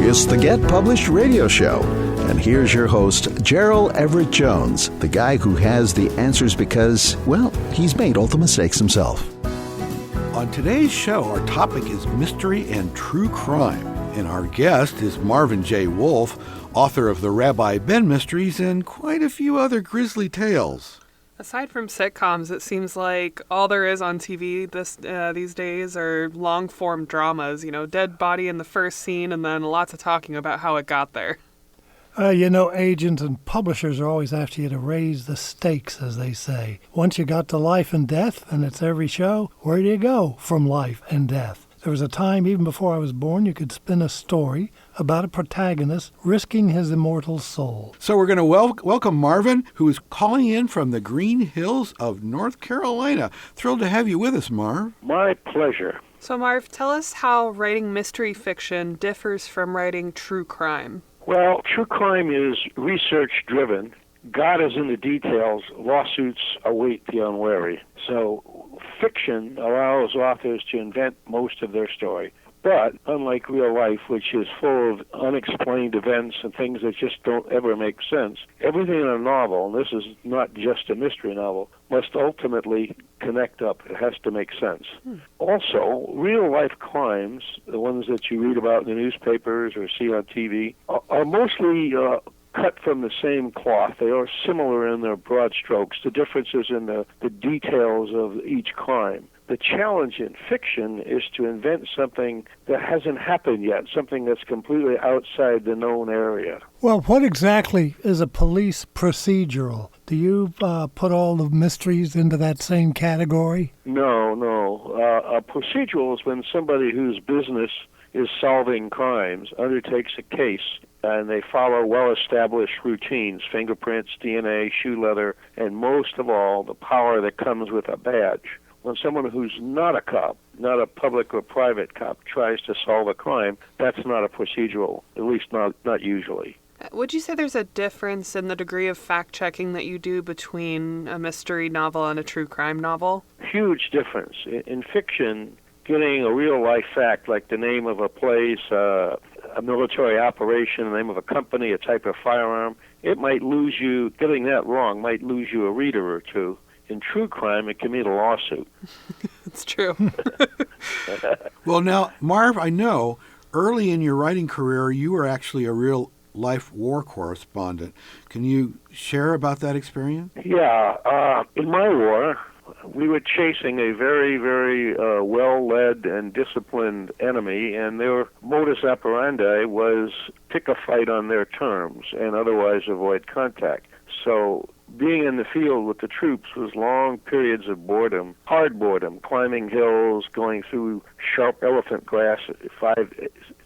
It's the Get Published radio show. And here's your host, Gerald Everett Jones, the guy who has the answers because, well, he's made all the mistakes himself. On today's show, our topic is mystery and true crime. And our guest is Marvin J. Wolfe, author of the Rabbi Ben mysteries and quite a few other grisly tales. Aside from sitcoms, it seems like all there is on TV these days are long-form dramas, dead body in the first scene and then lots of talking about how it got there. Agents and publishers are always after you to raise the stakes, as they say. Once you got to life and death, and it's every show, where do you go from life and death? There was a time, even before I was born, you could spin a story about a protagonist risking his immortal soul. So we're going to welcome Marvin, who is calling in from the Green Hills of North Carolina. Thrilled to have you with us, Marv. My pleasure. So, Marv, tell us how writing mystery fiction differs from writing true crime. Well, true crime is research-driven. God is in the details. Lawsuits await the unwary. So fiction allows authors to invent most of their story. But unlike real life, which is full of unexplained events and things that just don't ever make sense, everything in a novel, and this is not just a mystery novel, must ultimately connect up. It has to make sense. Also, real-life crimes, the ones that you read about in the newspapers or see on TV, are mostly cut from the same cloth. They are similar in their broad strokes. The difference is in the details of each crime. The challenge in fiction is to invent something that hasn't happened yet, something that's completely outside the known area. Well, what exactly is a police procedural? Do you put all the mysteries into that same category? No. A procedural is when somebody whose business is solving crimes undertakes a case and they follow well-established routines, fingerprints, DNA, shoe leather, and most of all, the power that comes with a badge. When someone who's not a cop, not a public or private cop, tries to solve a crime, that's not a procedural, at least not usually. Would you say there's a difference in the degree of fact-checking that you do between a mystery novel and a true crime novel? Huge difference. In fiction, getting a real-life fact like the name of a place, a military operation, the name of a company, a type of firearm, it might lose you, getting that wrong might lose you a reader or two. In true crime, it can mean a lawsuit. It's true. Well, now, Marv, I know early in your writing career, you were actually a real-life war correspondent. Can you share about that experience? Yeah. In my war, we were chasing a very, very well-led and disciplined enemy, and their modus operandi was pick a fight on their terms and otherwise avoid contact. So being in the field with the troops was long periods of boredom, hard boredom, climbing hills, going through sharp elephant grass 5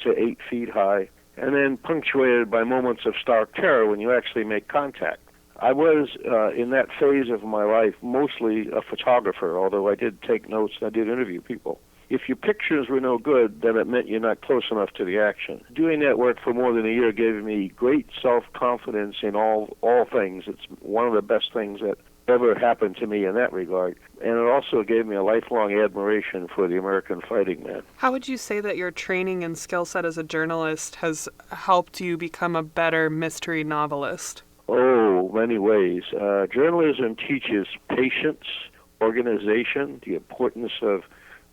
to 8 feet high, and then punctuated by moments of stark terror when you actually make contact. I was, in that phase of my life, mostly a photographer, although I did take notes and I did interview people. If your pictures were no good, then it meant you're not close enough to the action. Doing that work for more than a year gave me great self-confidence in all things. It's one of the best things that ever happened to me in that regard. And it also gave me a lifelong admiration for the American fighting man. How would you say that your training and skill set as a journalist has helped you become a better mystery novelist? Oh, many ways. Journalism teaches patience, organization, the importance of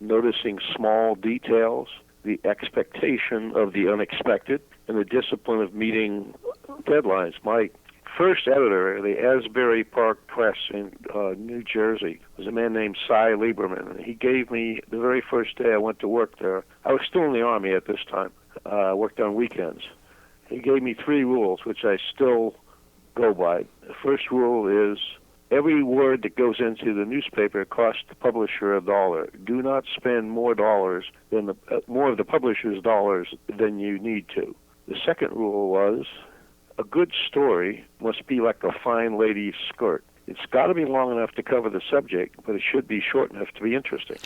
noticing small details, the expectation of the unexpected, and the discipline of meeting deadlines. My first editor, the Asbury Park Press in New Jersey, was a man named Cy Lieberman. He gave me, the very first day I went to work there, I was still in the Army at this time, worked on weekends. He gave me 3 rules, which I still go by. The first rule is every word that goes into the newspaper costs the publisher $1. Do not spend more of the publisher's dollars than you need to. The second rule was a good story must be like a fine lady's skirt. It's got to be long enough to cover the subject, but it should be short enough to be interesting.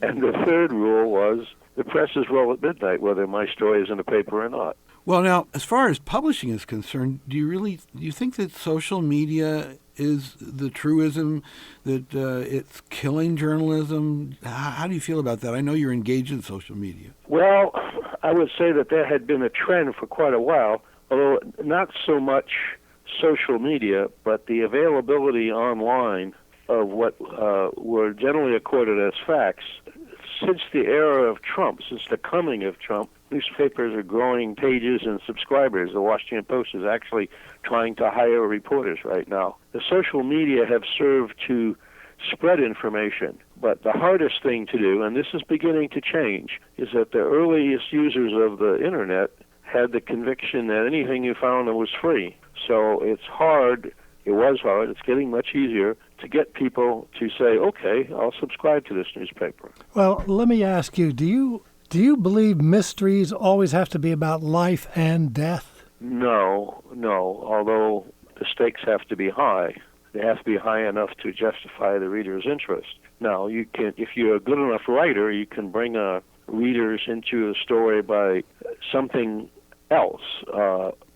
And the third rule was the press is roll at midnight, whether my story is in the paper or not. Well, now, as far as publishing is concerned, do you think that social media is the truism, that it's killing journalism? How do you feel about that? I know you're engaged in social media. Well, I would say that there had been a trend for quite a while, although not so much social media, but the availability online of what were generally accorded as facts. Since the era of Trump, since the coming of Trump, newspapers are growing pages and subscribers. The Washington Post is actually trying to hire reporters right now. The social media have served to spread information, but the hardest thing to do, and this is beginning to change, is that the earliest users of the internet had the conviction that anything you found was free. So it's hard, it was hard, it's getting much easier to get people to say, okay, I'll subscribe to this newspaper. Well, let me ask you, do you believe mysteries always have to be about life and death? No, although the stakes have to be high. They have to be high enough to justify the reader's interest. Now, you can, if you're a good enough writer, you can bring readers into a story by something else,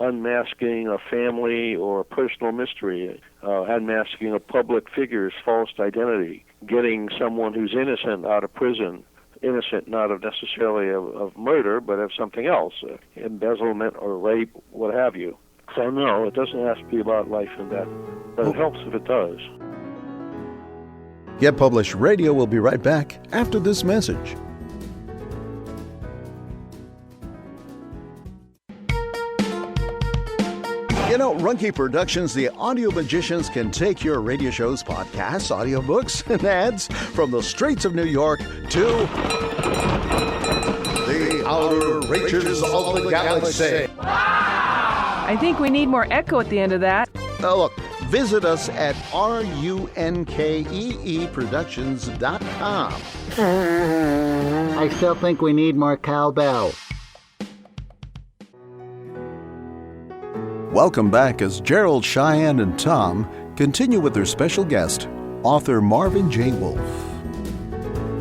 unmasking a family or a personal mystery, unmasking a public figure's false identity, getting someone who's innocent out of prison, innocent not of necessarily of murder, but of something else, embezzlement or rape, what have you. So no, it doesn't have to be about life and death, but it helps if it does. Get Published Radio will be right back after this message. You know, Runke Productions, the audio magicians, can take your radio shows, podcasts, audiobooks, and ads from the streets of New York to the outer reaches of the galaxy. I think we need more echo at the end of that. Now look, visit us at runkeeproductions.com. I still think we need more cowbell. Welcome back as Gerald, Cheyenne, and Tom continue with their special guest, author Marvin J. Wolf.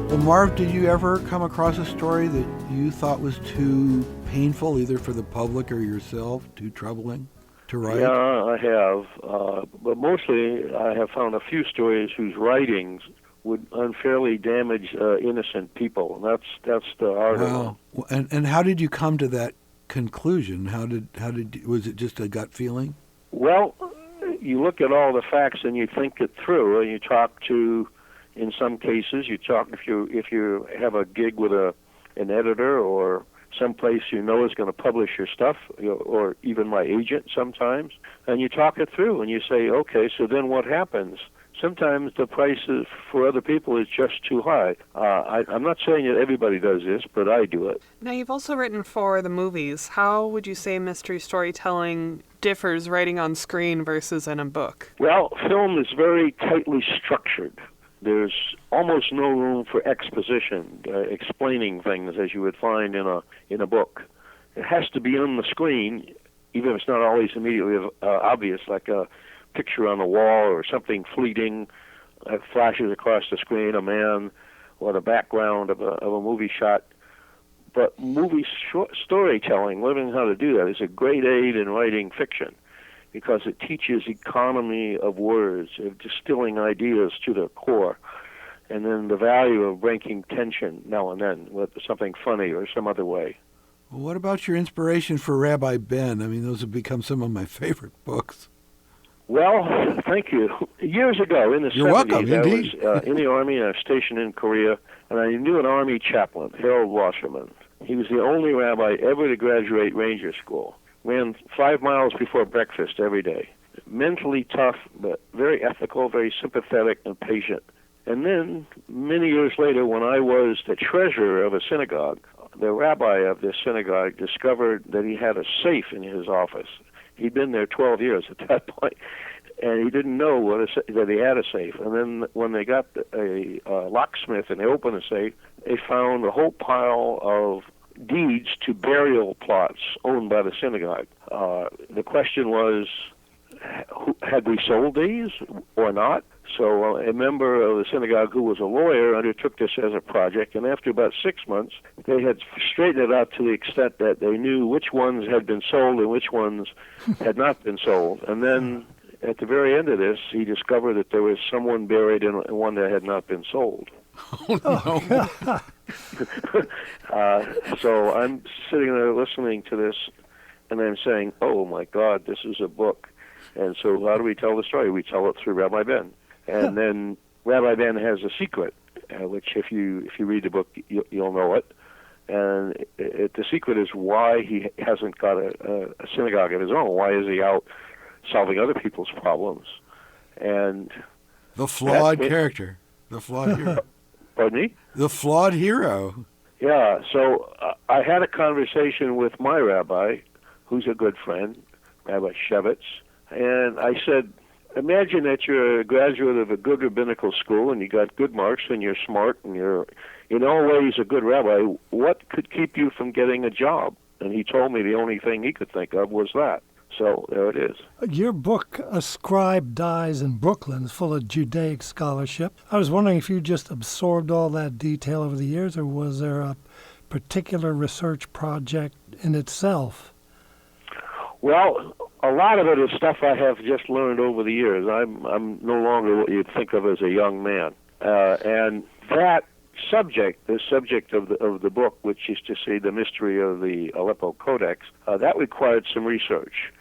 Well, Marv, did you ever come across a story that you thought was too painful, either for the public or yourself, too troubling to write? Yeah, I have. But mostly I have found a few stories whose writings would unfairly damage innocent people. And that's the art of it. And how did you come to that conclusion? Was it just a gut feeling? Well, you look at all the facts and you think it through, and you talk to, in some cases, you talk if you have a gig with an editor or someplace you know is going to publish your stuff, or even my agent sometimes, and you talk it through and you say, okay, so then what happens? Sometimes the price for other people is just too high. I'm not saying that everybody does this, but I do it. Now, you've also written for the movies. How would you say mystery storytelling differs writing on screen versus in a book? Well, film is very tightly structured. There's almost no room for exposition, explaining things as you would find in a book. It has to be on the screen, even if it's not always immediately obvious, like a picture on the wall or something fleeting that flashes across the screen, a man or the background of a movie shot. But storytelling, learning how to do that, is a great aid in writing fiction because it teaches economy of words, of distilling ideas to their core, and then the value of breaking tension now and then with something funny or some other way. Well, what about your inspiration for Rabbi Ben? I mean, those have become some of my favorite books. Well, thank you. Years ago, in the You're 70s, welcome, I indeed. was in the Army, and I was stationed in Korea, and I knew an Army chaplain, Harold Wasserman. He was the only rabbi ever to graduate Ranger School. Ran 5 miles before breakfast every day. Mentally tough, but very ethical, very sympathetic, and patient. And then, many years later, when I was the treasurer of a synagogue, the rabbi of this synagogue discovered that he had a safe in his office. He'd been there 12 years at that point, and he didn't know that he had a safe. And then when they got a locksmith and they opened the safe, they found a whole pile of deeds to burial plots owned by the synagogue. The question was, had we sold these or not? So a member of the synagogue who was a lawyer undertook this as a project, and after about 6 months, they had straightened it out to the extent that they knew which ones had been sold and which ones had not been sold. And then at the very end of this, he discovered that there was someone buried in one that had not been sold. Oh, no. So I'm sitting there listening to this, and I'm saying, oh, my God, this is a book. And so how do we tell the story? We tell it through Rabbi Ben. And then Rabbi Ben has a secret, which if you read the book, you'll know it. And the secret is why he hasn't got a synagogue of his own. Why is he out solving other people's problems? And the flawed character, the flawed hero. Pardon me? The flawed hero. Yeah, so I had a conversation with my rabbi, who's a good friend, Rabbi Shevitz, and I said, imagine that you're a graduate of a good rabbinical school and you got good marks and you're smart and you're in all ways a good rabbi. What could keep you from getting a job? And he told me the only thing he could think of was that. So there it is. Your book, A Scribe Dies in Brooklyn, is full of Judaic scholarship. I was wondering if you just absorbed all that detail over the years, or was there a particular research project in itself? Well, a lot of it is stuff I have just learned over the years. I'm no longer what you'd think of as a young man. And that subject, the subject of the book, which is to say the mystery of the Aleppo Codex, that required some research.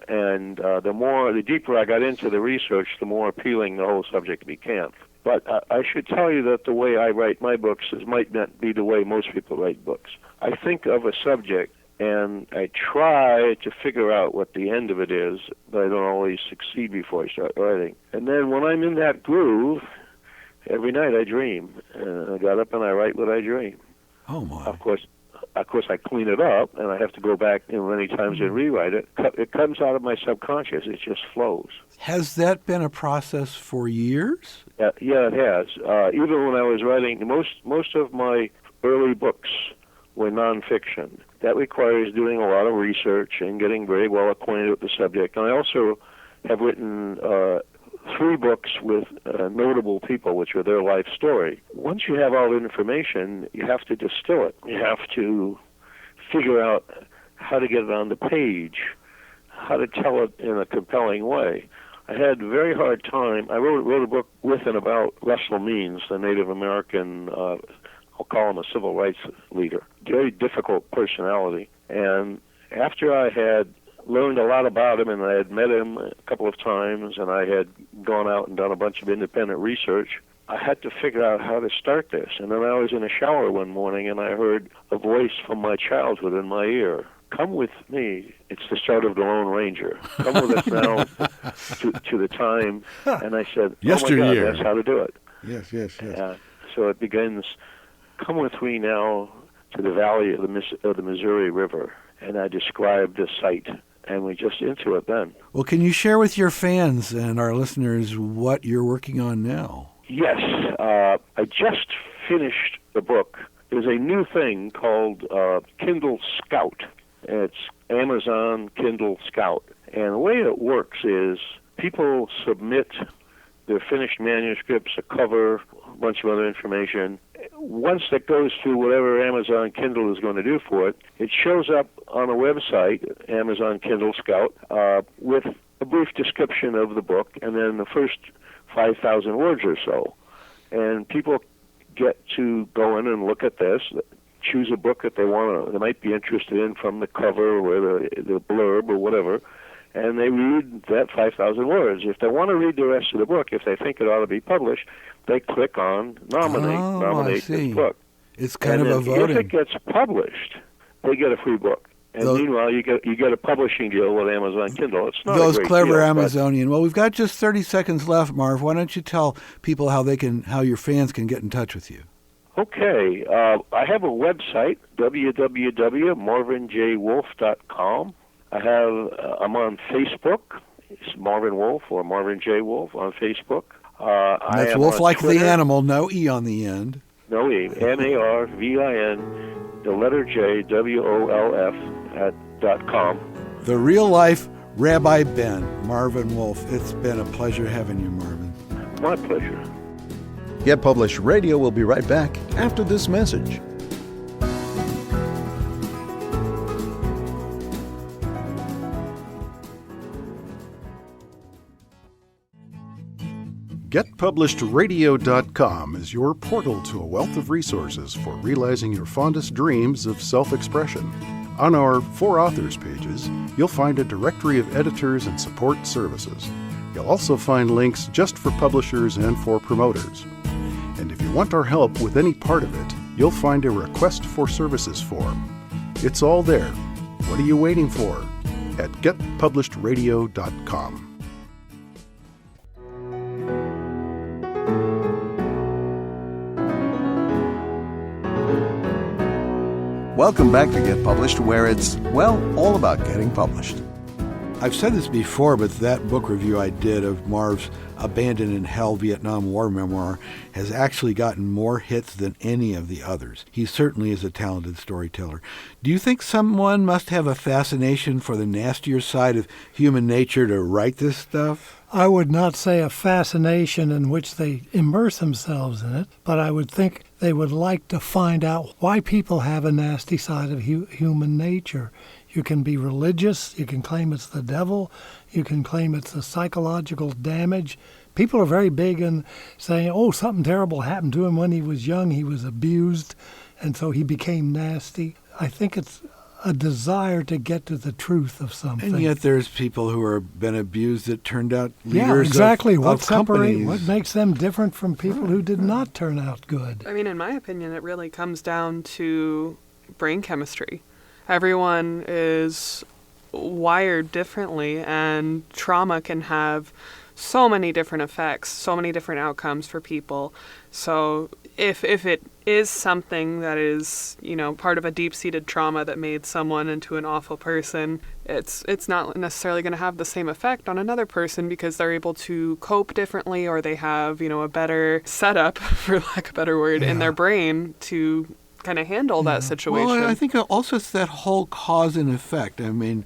And the deeper I got into the research, the more appealing the whole subject became. But I should tell you that the way I write my books might not be the way most people write books. I think of a subject, and I try to figure out what the end of it is, but I don't always succeed before I start writing. And then when I'm in that groove, every night I dream. And I got up and I write what I dream. Oh, my. Of course, I clean it up, and I have to go back many times and rewrite it. It comes out of my subconscious. It just flows. Has that been a process for years? Yeah, it has. Even when I was writing, most of my early books were nonfiction. That requires doing a lot of research and getting very well acquainted with the subject. And I also have written 3 books with notable people, which are their life story. Once you have all the information, you have to distill it. You have to figure out how to get it on the page, how to tell it in a compelling way. I had a very hard time. I wrote a book with and about Russell Means, the Native American, I'll call him a civil rights leader. Very difficult personality. And after I had learned a lot about him, and I had met him a couple of times, and I had gone out and done a bunch of independent research, I had to figure out how to start this. And then I was in a shower one morning, and I heard a voice from my childhood in my ear. Come with me. It's the start of The Lone Ranger. Come with us now to the time. And I said, Yesteryear. Oh, my God, that's how to do it. Yes. So it begins, come with me now to the valley of the Missouri River. And I described the site. And we're just into it then. Well, can you share with your fans and our listeners what you're working on now? Yes. I just finished the book. There's a new thing called Kindle Scout. It's Amazon Kindle Scout. And the way it works is people submit their finished manuscripts, a cover, a bunch of other information. Once that goes through whatever Amazon Kindle is going to do for it, it shows up on a website, Amazon Kindle Scout, with a brief description of the book and then the first 5,000 words or so. And people get to go in and look at this, choose a book that they might be interested in from the cover or the blurb or whatever, and they read that 5,000 words. If they want to read the rest of the book, if they think it ought to be published, they click on nominate this book. It's kind and of a voting. If it gets published, they get a free book. And meanwhile, you get a publishing deal with Amazon Kindle. It's not those a great clever deal, Amazonian. Well, we've got just 30 seconds left, Marv. Why don't you tell people how your fans can get in touch with you? Okay. I have a website, www.marvinjwolf.com. I'm on Facebook. It's Marvin Wolf or Marvin J. Wolf on Facebook. That's Wolf like Twitter. the animal, no E on the end. No E. MARVIN, the letter J, WOLF .com. The real life Rabbi Ben, Marvin Wolf. It's been a pleasure having you, Marvin. My pleasure. Get Published Radio will be right back after this message. GetPubledRadio.com is your portal to a wealth of resources for realizing your fondest dreams of self-expression. On our For Authors pages, you'll find a directory of editors and support services. You'll also find links just for publishers and for promoters. And if you want our help with any part of it, you'll find a Request for Services form. It's all there. What are you waiting for? At GetPubledRadio.com. Welcome back to Get Published, where it's, well, all about getting published. I've said this before, but that book review I did of Marv's Abandoned in Hell Vietnam War Memoir has actually gotten more hits than any of the others. He certainly is a talented storyteller. Do you think someone must have a fascination for the nastier side of human nature to write this stuff? I would not say a fascination in which they immerse themselves in it, but I would think they would like to find out why people have a nasty side of human nature. You can be religious, you can claim it's the devil, you can claim it's the psychological damage. People are very big in saying, oh, something terrible happened to him when he was young, he was abused, and so he became nasty. I think it's a desire to get to the truth of something. And yet there's people who have been abused that turned out leaders exactly. of companies. What makes them different from people who did not turn out good? I mean, in my opinion, it really comes down to brain chemistry. Everyone is wired differently, and trauma can have so many different effects, so many different outcomes for people. So if it is something that is, part of a deep-seated trauma that made someone into an awful person, it's not necessarily going to have the same effect on another person because they're able to cope differently, or they have, a better setup, for lack of a better word, in their brain to kind of handle that situation. Well, I think also it's that whole cause and effect. I mean,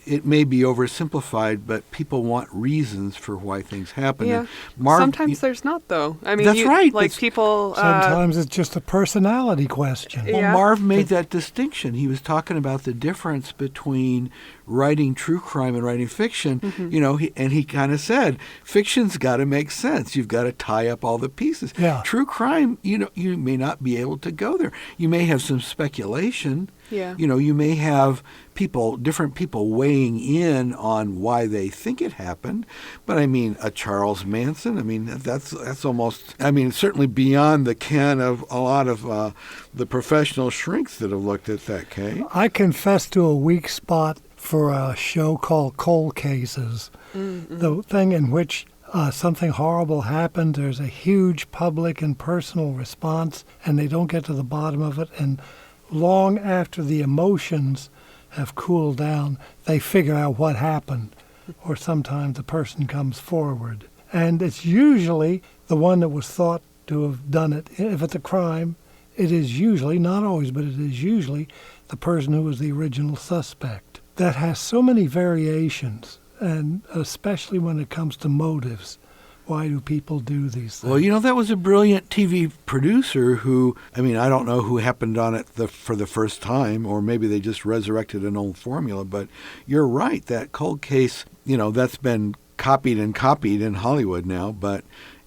it may be oversimplified, but people want reasons for why things happen. Yeah. Marv, sometimes there's not, though. I mean, that's right. People. Sometimes it's just a personality question. Well, Marv made that distinction. He was talking about the difference between writing true crime and writing fiction. Mm-hmm. And he kind of said, fiction's got to make sense. You've got to tie up all the pieces. Yeah. True crime, you may not be able to go there. You may have some speculation. Yeah. You may have different people weighing in on why they think it happened. But I mean, a Charles Manson, I mean, that's almost, certainly beyond the ken of a lot of the professional shrinks that have looked at that case. I confess to a weak spot for a show called Cold Cases. Mm-hmm. The thing in which something horrible happened, there's a huge public and personal response, and they don't get to the bottom of it, and long after the emotions have cooled down, they figure out what happened, or sometimes the person comes forward. And it's usually the one that was thought to have done it. If it's a crime, it is usually, not always, but it is usually the person who was the original suspect. That has so many variations, and especially when it comes to motives. Why do people do these things? Well, that was a brilliant TV producer who, I don't know who happened on it for the first time, or maybe they just resurrected an old formula, but you're right, that Cold Case, that's been copied in Hollywood now, but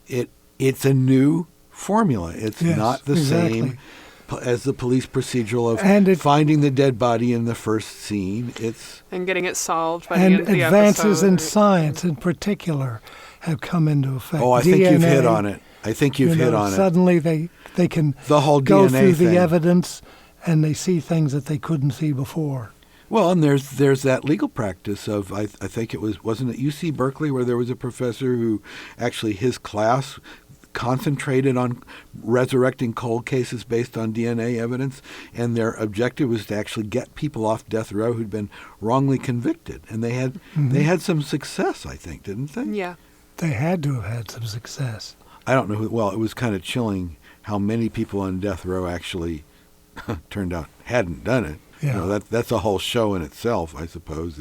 it's a new formula. It's not the same as the police procedural of finding the dead body in the first scene. And getting it solved by the end of the advances episode. in science in particular have come into effect. Oh, I think you've hit on it. Suddenly they can the whole go DNA through thing. the evidence, and they see things that they couldn't see before. Well, and there's that legal practice of, I think wasn't it UC Berkeley, where there was a professor who actually his class concentrated on resurrecting cold cases based on DNA evidence, and their objective was to actually get people off death row who'd been wrongly convicted, and they had some success, I think, didn't they? Yeah. They had to have had some success. I don't know. Well, it was kind of chilling how many people on death row actually turned out hadn't done it. Yeah. That's a whole show in itself, I suppose.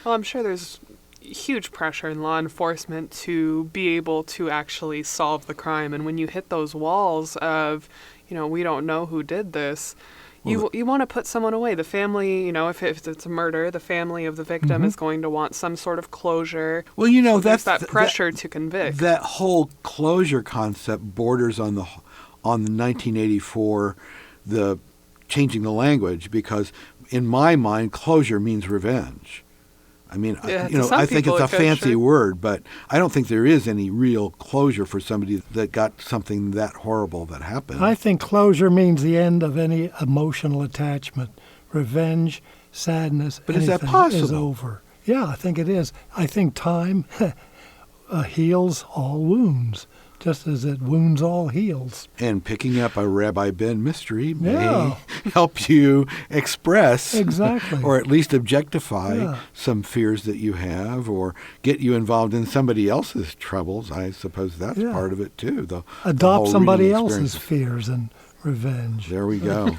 Well, I'm sure there's huge pressure in law enforcement to be able to actually solve the crime. And when you hit those walls of, we don't know who did this, You want to put someone away. The family, if it's a murder, the family of the victim is going to want some sort of closure. Well, so that's that pressure to convict. That whole closure concept borders on the 1984, the changing the language, because in my mind, closure means revenge. I mean, I think it's a fancy word, but I don't think there is any real closure for somebody that got something that horrible that happened. I think closure means the end of any emotional attachment. Revenge, sadness, but is that possible? Is over. Yeah, I think it is. I think time heals all wounds, just as it wounds all heals. And picking up a Rabbi Ben mystery may help you express or at least objectify some fears that you have, or get you involved in somebody else's troubles. I suppose that's part of it too. Adopt somebody else's fears and revenge. There we go.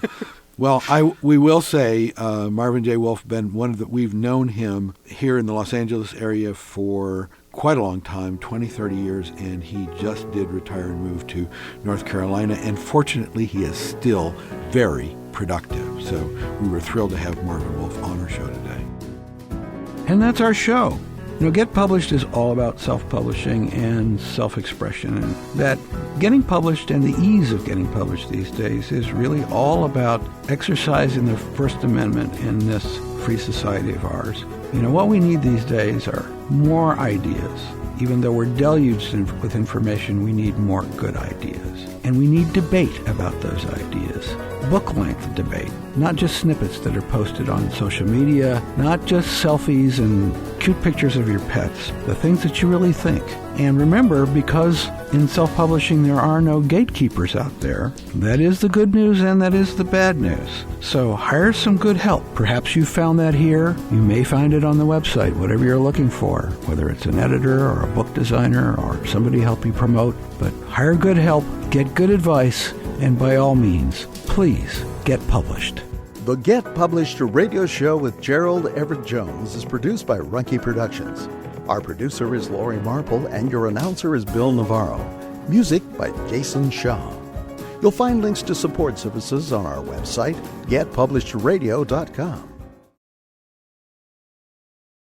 Well, we will say Marvin J. Wolf Ben, we've known him here in the Los Angeles area for quite a long time, 20, 30 years, and he just did retire and move to North Carolina, and fortunately he is still very productive. So we were thrilled to have Marvin Wolf on our show today. And that's our show. Get Published is all about self-publishing and self-expression, and that getting published and the ease of getting published these days is really all about exercising the First Amendment in this free society of ours. What we need these days are more ideas. Even though we're deluged with information, we need more good ideas. And we need debate about those ideas. Book-length debate, not just snippets that are posted on social media, not just selfies and cute pictures of your pets, the things that you really think. And remember, because in self-publishing there are no gatekeepers out there, that is the good news and that is the bad news. So hire some good help. Perhaps you found that here. You may find it on the website, whatever you're looking for, whether it's an editor or a book designer or somebody to help you promote. But hire good help, get good advice, and by all means, please get published. The Get Published radio show with Gerald Everett Jones is produced by Runkey Productions. Our producer is Lori Marple, and your announcer is Bill Navarro. Music by Jason Shaw. You'll find links to support services on our website, getpublishedradio.com.